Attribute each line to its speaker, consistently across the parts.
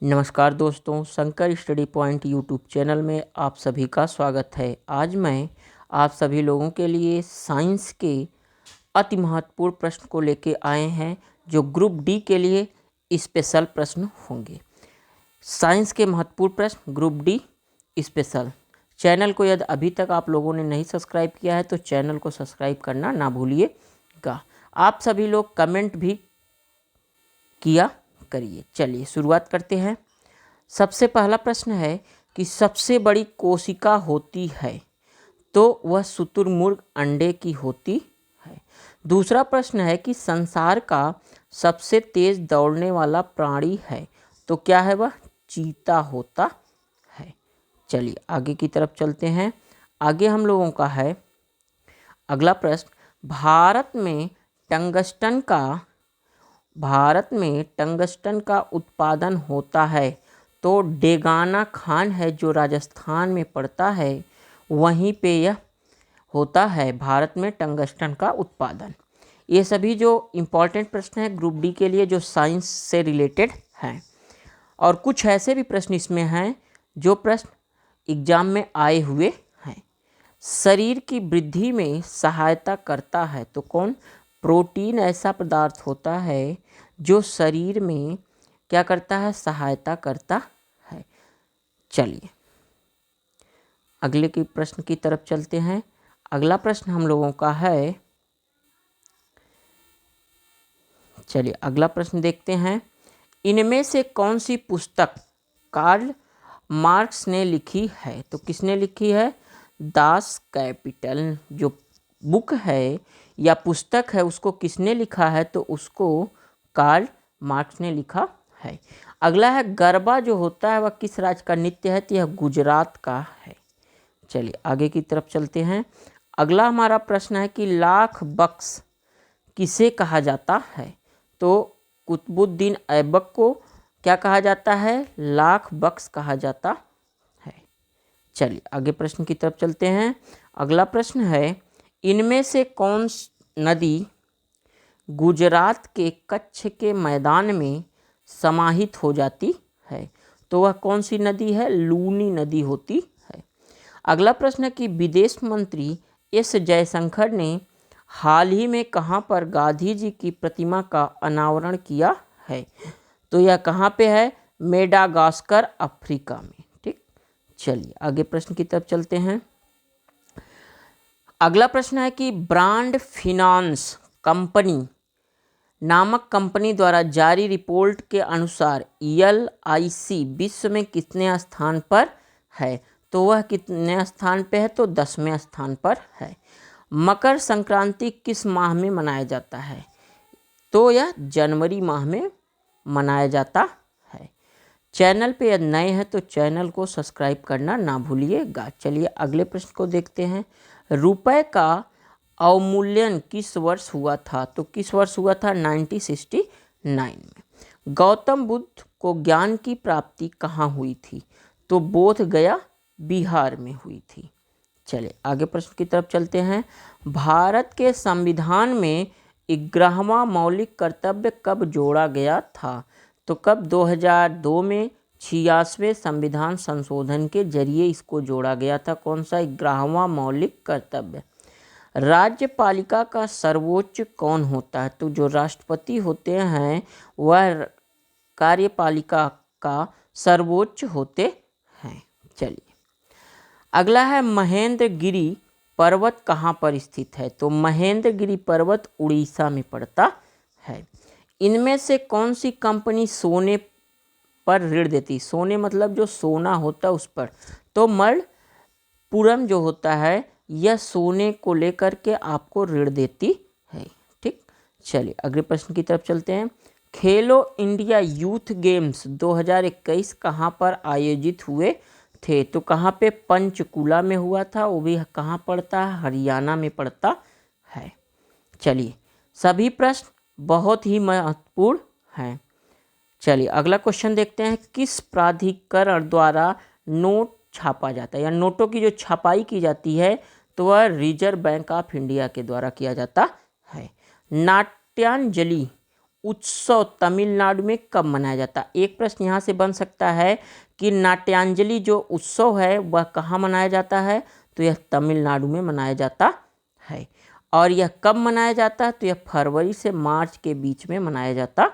Speaker 1: नमस्कार दोस्तों, Shankar study point YouTube channel में आप सभी का स्वागत है। आज मैं आप सभी लोगों के लिए साइंस के अति महत्वपूर्ण प्रश्न को लेके आए हैं, जो ग्रुप डी के लिए स्पेशल प्रश्न होंगे। साइंस के महत्वपूर्ण प्रश्न ग्रुप डी स्पेशल। चैनल को यदि अभी तक आप लोगों ने नहीं सब्सक्राइब किया है तो चैनल को सब्सक्राइब करना ना भूलिएगा। आप सभी लोग कमेंट भी किया करिए। चलिए शुरुआत करते हैं। सबसे पहला प्रश्न है कि सबसे बड़ी कोशिका होती है तो वह शुतुरमुर्ग अंडे की होती है। दूसरा प्रश्न है कि संसार का सबसे तेज दौड़ने वाला प्राणी है तो क्या है वह चीता होता है। चलिए आगे की तरफ चलते हैं। आगे हम लोगों का है अगला प्रश्न, भारत में टंगस्टन का उत्पादन होता है तो डेगाना खान है जो राजस्थान में पड़ता है, वहीं पे यह होता है भारत में टंगस्टन का उत्पादन। ये सभी जो इम्पोर्टेंट प्रश्न हैं ग्रुप डी के लिए जो साइंस से रिलेटेड हैं, और कुछ ऐसे भी प्रश्न इसमें हैं जो प्रश्न एग्जाम में आए हुए हैं। शरीर की वृद्धि में सहायता करता है तो कौन? प्रोटीन ऐसा पदार्थ होता है जो शरीर में क्या करता है? सहायता करता है। चलिए अगले के प्रश्न की तरफ चलते हैं। अगला प्रश्न हम लोगों का है, चलिए अगला प्रश्न देखते हैं। इनमें से कौन सी पुस्तक कार्ल मार्क्स ने लिखी है? तो किसने लिखी है? दास कैपिटल जो बुक है या पुस्तक है उसको किसने लिखा है? तो उसको कार्ल मार्क्स ने लिखा है। अगला है गरबा जो होता है वह किस राज्य का नृत्य है? तो यह गुजरात का है। चलिए आगे की तरफ चलते हैं। अगला हमारा प्रश्न है कि लाख बख्श किसे कहा जाता है? तो कुतुबुद्दीन ऐबक को क्या कहा जाता है? लाख बख्श कहा जाता है। चलिए आगे प्रश्न की तरफ चलते हैं। अगला प्रश्न है, इनमें से कौन नदी गुजरात के कच्छ के मैदान में समाहित हो जाती है? तो वह कौन सी नदी है? लूनी नदी होती है। अगला प्रश्न है कि विदेश मंत्री एस जयशंकर ने हाल ही में कहाँ पर गांधी जी की प्रतिमा का अनावरण किया है? तो यह कहाँ पे है? मेडागास्कर अफ्रीका में। ठीक, चलिए आगे प्रश्न की तरफ चलते हैं। अगला प्रश्न है कि ब्रांड फिनांस कंपनी नामक कंपनी द्वारा जारी रिपोर्ट के अनुसार LIC विश्व में कितने स्थान पर है? तो वह कितने स्थान पे है? तो 10वें स्थान पर है। मकर संक्रांति किस माह में मनाया जाता है? तो यह जनवरी माह में मनाया जाता है। चैनल पे यदि नए हैं तो चैनल को सब्सक्राइब करना ना भूलिएगा। चलिए अगले प्रश्न को देखते हैं। रुपए का अवमूल्यन किस वर्ष हुआ था? तो किस वर्ष हुआ था? 1969 में। गौतम बुद्ध को ज्ञान की प्राप्ति कहाँ हुई थी? तो बोध गया बिहार में हुई थी। चलिए आगे प्रश्न की तरफ चलते हैं। भारत के संविधान में 11वां मौलिक कर्तव्य कब जोड़ा गया था? तो कब? 2002 में 86वें संविधान संशोधन के जरिए इसको जोड़ा गया था। कौन सा? 11वां मौलिक कर्तव्य। राज्यपालिका का सर्वोच्च कौन होता है? तो जो राष्ट्रपति होते हैं वह कार्यपालिका का सर्वोच्च होते हैं। चलिए अगला है महेंद्रगिरी पर्वत कहाँ पर स्थित है? तो महेंद्रगिरी पर्वत उड़ीसा में पड़ता है। इनमें से कौन सी कंपनी सोने पर ऋण देती? सोने मतलब जो सोना होता है उस पर। तो मणप्पुरम जो होता है यह सोने को लेकर के आपको ऋण देती है। ठीक, चलिए अगले प्रश्न की तरफ चलते हैं। खेलो इंडिया यूथ गेम्स 2021 कहाँ पर आयोजित हुए थे? तो कहाँ पे? पंचकुला में हुआ था। वो भी कहाँ पड़ता है? हरियाणा में पड़ता है। चलिए सभी प्रश्न बहुत ही महत्वपूर्ण हैं। चलिए अगला क्वेश्चन देखते हैं। किस प्राधिकरण द्वारा नोट छापा जाता है या नोटों की जो छपाई की जाती है तो वह रिजर्व बैंक ऑफ इंडिया के द्वारा किया जाता है। नाट्यांजलि उत्सव तमिलनाडु में कब मनाया जाता है? एक प्रश्न यहाँ से बन सकता है कि नाट्यांजलि जो उत्सव है वह कहाँ मनाया जाता है? तो यह तमिलनाडु में मनाया जाता है। और यह कब मनाया जाता है? तो यह फरवरी से मार्च के बीच में मनाया जाता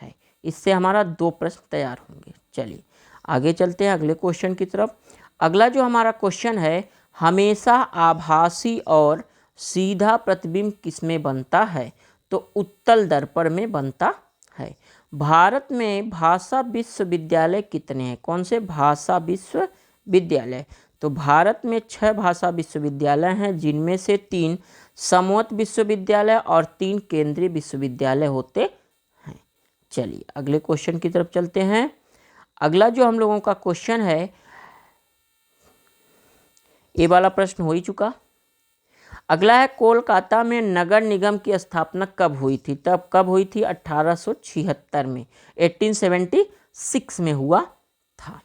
Speaker 1: है। इससे हमारा 2 प्रश्न तैयार होंगे। चलिए आगे चलते हैं अगले क्वेश्चन की तरफ। अगला जो हमारा क्वेश्चन है, हमेशा आभासी और सीधा प्रतिबिंब किसमें बनता है? तो उत्तल दर्पण में बनता है। भारत में भाषा विश्वविद्यालय कितने हैं? कौन से भाषा विश्वविद्यालय? तो भारत में 6 भाषा विश्वविद्यालय हैं, जिनमें से 3 समवत विश्वविद्यालय और 3 केंद्रीय विश्वविद्यालय होते हैं। चलिए अगले क्वेश्चन की तरफ चलते हैं। अगला जो हम लोगों का क्वेश्चन है, ये वाला प्रश्न हो ही चुका। अगला है, कोलकाता में नगर निगम की स्थापना कब हुई थी? तब कब हुई थी? 1876 में, 1876 में हुआ था।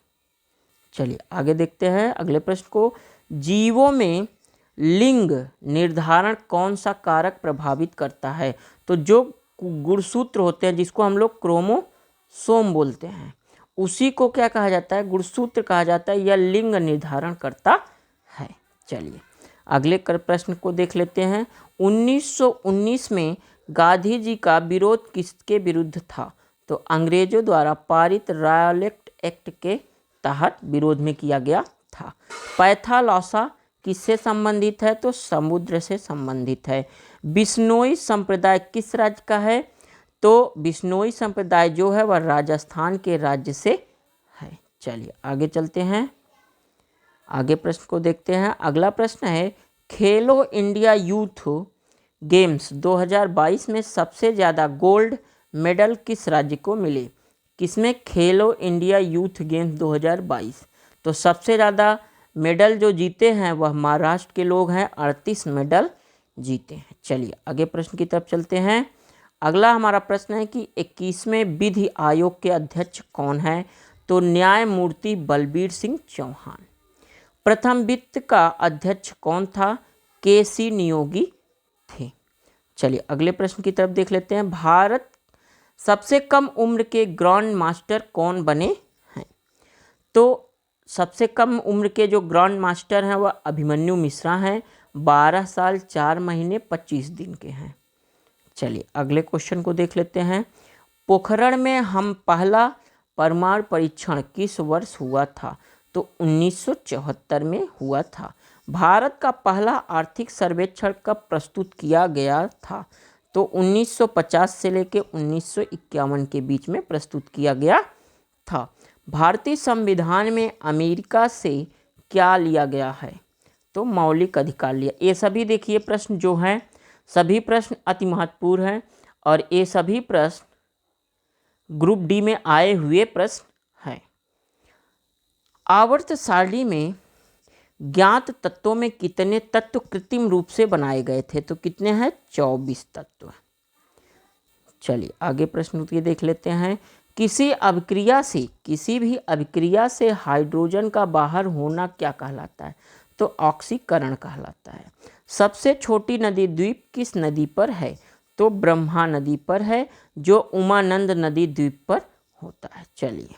Speaker 1: चलिए आगे देखते हैं अगले प्रश्न को। जीवों में लिंग निर्धारण कौन सा कारक प्रभावित करता है? तो जो गुणसूत्र होते हैं, जिसको हम लोग क्रोमोसोम बोलते हैं, उसी को क्या कहा जाता है? गुणसूत्र कहा जाता है। यह लिंग निर्धारण करता है। चलिए अगले प्रश्न को देख लेते हैं। 1919 में गांधी जी का विरोध किसके विरुद्ध था? तो अंग्रेजों द्वारा पारित रॉयलेट एक्ट के तहत विरोध में किया गया था। पैथालौसा किससे संबंधित है? तो समुद्र से संबंधित है। बिश्नोई संप्रदाय किस राज्य का है? तो बिश्नोई संप्रदाय जो है वह राजस्थान के राज्य से है। चलिए आगे चलते हैं, आगे प्रश्न को देखते हैं। अगला प्रश्न है, खेलो इंडिया यूथ गेम्स 2022 में सबसे ज़्यादा गोल्ड मेडल किस राज्य को मिले? किसमें? खेलो इंडिया यूथ गेम्स 2022। तो सबसे ज़्यादा मेडल जो जीते हैं वह महाराष्ट्र के लोग हैं, 38 मेडल जीते हैं। चलिए आगे प्रश्न की तरफ चलते हैं। अगला हमारा प्रश्न है कि 21वें विधि आयोग के अध्यक्ष कौन है? तो न्यायमूर्ति बलबीर सिंह चौहान। प्रथम वित्त का अध्यक्ष कौन था? के.सी. नियोगी थे। चलिए अगले प्रश्न की तरफ देख लेते हैं। भारत सबसे कम उम्र के ग्रैंड मास्टर कौन बने हैं? तो सबसे कम उम्र के जो ग्रैंड मास्टर हैं वह अभिमन्यु मिश्रा हैं, 12 साल 4 महीने 25 दिन के हैं। चलिए अगले क्वेश्चन को देख लेते हैं। पोखरण में हम पहला परमाणु परीक्षण किस वर्ष हुआ था? तो 1974 में हुआ था। भारत का पहला आर्थिक सर्वेक्षण कब प्रस्तुत किया गया था? तो 1950 से लेकर 1951 के बीच में प्रस्तुत किया गया था। भारतीय संविधान में अमेरिका से क्या लिया गया है? तो मौलिक अधिकार लिया। ये सभी देखिए प्रश्न जो हैं, सभी प्रश्न अति महत्वपूर्ण हैं और ये सभी प्रश्न ग्रुप डी में आए हुए प्रश्न हैं। आवर्त सारणी में ज्ञात तत्वों में कितने तत्व कृत्रिम रूप से बनाए गए थे? तो कितने हैं? 24 तत्व। चलिए आगे प्रश्न के देख लेते हैं। किसी भी अभिक्रिया से हाइड्रोजन का बाहर होना क्या कहलाता है? तो ऑक्सीकरण कहलाता है। सबसे छोटी नदी द्वीप किस नदी पर है? तो ब्रह्मा नदी पर है, जो उमानंद नदी द्वीप पर होता है। चलिए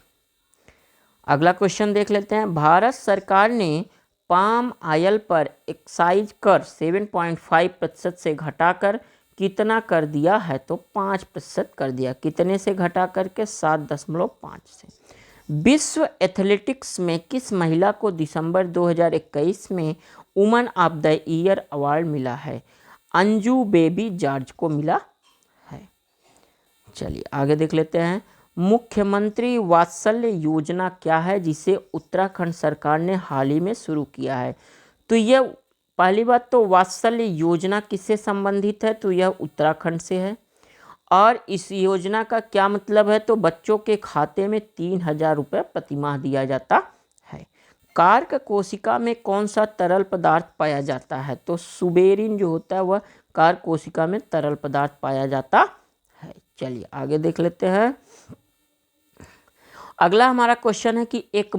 Speaker 1: अगला क्वेश्चन देख लेते हैं। भारत सरकार ने पाम ऑयल पर एक्साइज कर 7.5% से घटाकर कितना कर दिया है? तो 5% कर दिया। कितने से घटा करके? 7.5 से। विश्व एथलेटिक्स में किस महिला को दिसंबर 2021 में woman of the year award मिला है? अंजू बेबी जॉर्ज को मिला है। चलिए आगे देख लेते हैं। मुख्यमंत्री वात्सल्य योजना क्या है, जिसे उत्तराखंड सरकार ने हाल ही में शुरू किया है? तो यह पहली बात तो वात्सल्य योजना किससे संबंधित है? तो यह उत्तराखंड से है। और इस योजना का क्या मतलब है? तो बच्चों के खाते में 3,000 रुपये प्रतिमाह दिया जाता है। कार्क कोशिका में कौन सा तरल पदार्थ पाया जाता है? तो सुबेरिन जो होता है वह कार्क कोशिका में तरल पदार्थ पाया जाता है। चलिए आगे देख लेते हैं। अगला हमारा क्वेश्चन है कि एक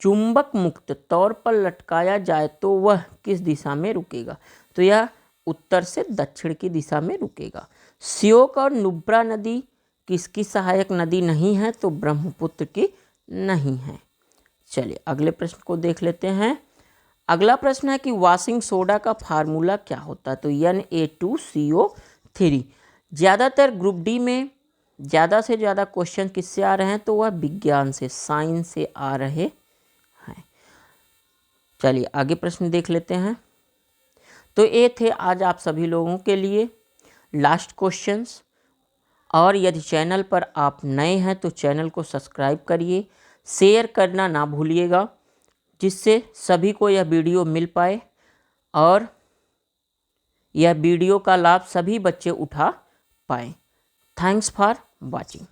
Speaker 1: चुंबक मुक्त तौर पर लटकाया जाए तो वह किस दिशा में रुकेगा? तो यह उत्तर से दक्षिण की दिशा में रुकेगा। श्योक और नुब्रा नदी किसकी सहायक नदी नहीं है? तो ब्रह्मपुत्र की नहीं है। चलिए अगले प्रश्न को देख लेते हैं। अगला प्रश्न है कि वॉशिंग सोडा का फार्मूला क्या होता है? तो Na2CO3। ज़्यादातर ग्रुप डी में ज़्यादा से ज़्यादा क्वेश्चन किससे आ रहे हैं? तो वह विज्ञान से, साइंस से आ रहे हैं। चलिए आगे प्रश्न देख लेते हैं। तो ये थे आज आप सभी लोगों के लिए लास्ट क्वेश्चंस। और यदि चैनल पर आप नए हैं तो चैनल को सब्सक्राइब करिए, शेयर करना ना भूलिएगा, जिससे सभी को यह वीडियो मिल पाए और यह वीडियो का लाभ सभी बच्चे उठा पाएँ। Thanks for watching.